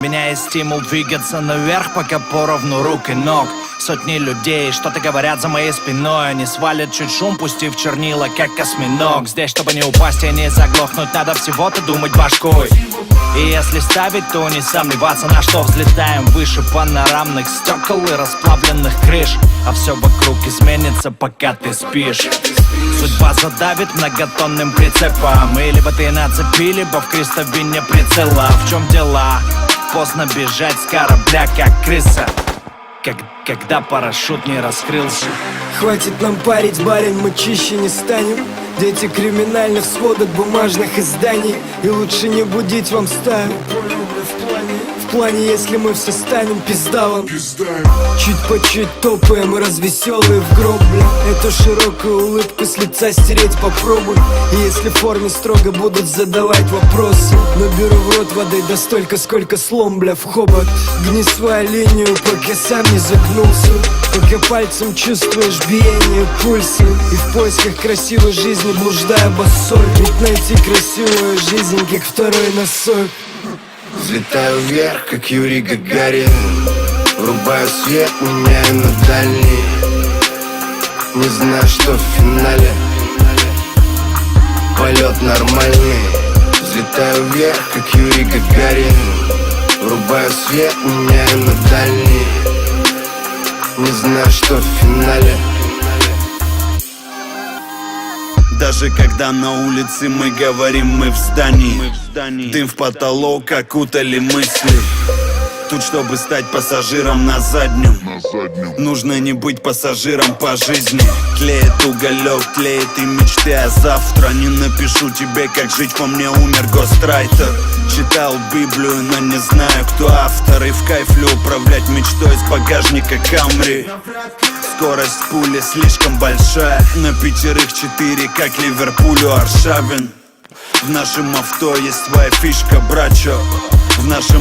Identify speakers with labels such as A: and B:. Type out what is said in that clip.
A: меня есть стимул двигаться наверх, пока поровну рук и ног. Сотни людей что-то говорят за моей спиной. Они свалят чуть шум, пустив чернила, как осьминог. Здесь, чтобы не упасть и не заглохнуть, надо всего-то думать башкой. И если ставить, то не сомневаться, на что взлетаем выше панорамных стекол и расплавленных крыш. А все вокруг изменится, пока ты спишь. Судьба задавит многотонным прицепом. И либо ты на цепи, либо в крестовине прицела. В чем дела? Поздно бежать с корабля, как крыса, когда парашют не раскрылся.
B: Хватит нам парить, барин, мы чище не станем. Дети криминальных сводок, бумажных изданий. И лучше не будить вам стаю. В плане, если мы все станем, пизда вам. Чуть по чуть топаем, развеселые в гроб, бля. Эту широкую улыбку с лица стереть попробуй. И если в форме строго будут задавать вопросы, наберу в рот воды да столько, сколько слом, бля, в хобот. Гни свою линию, пока сам не загнулся. Пока пальцем чувствуешь биение пульса. И в поисках красивой жизни блуждая босой. Ведь найти красивую жизнь, как второй носок.
C: Взлетаю вверх, как Юрий Гагарин. Врубаю свет, меняю на дальний. Не знаю, что в финале. Полет нормальный. Взлетаю вверх, как Юрий Гагарин. Врубаю свет, меняю на дальний. Не знаю, что в финале.
D: Даже когда на улице мы говорим, мы в здании. Дым в потолок, окутали мысли. Тут, чтобы стать пассажиром на заднем, нужно не быть пассажиром по жизни. Тлеет уголек, тлеет и мечты, а завтра не напишу тебе, как жить, по мне умер гострайтер. Читал Библию, но не знаю, кто автор. И в кайфле управлять мечтой из багажника Камри. Скорость пули слишком большая. На пятерых 4, как Ливерпулю Аршавин. В нашем авто есть своя фишка, брачо. В нашем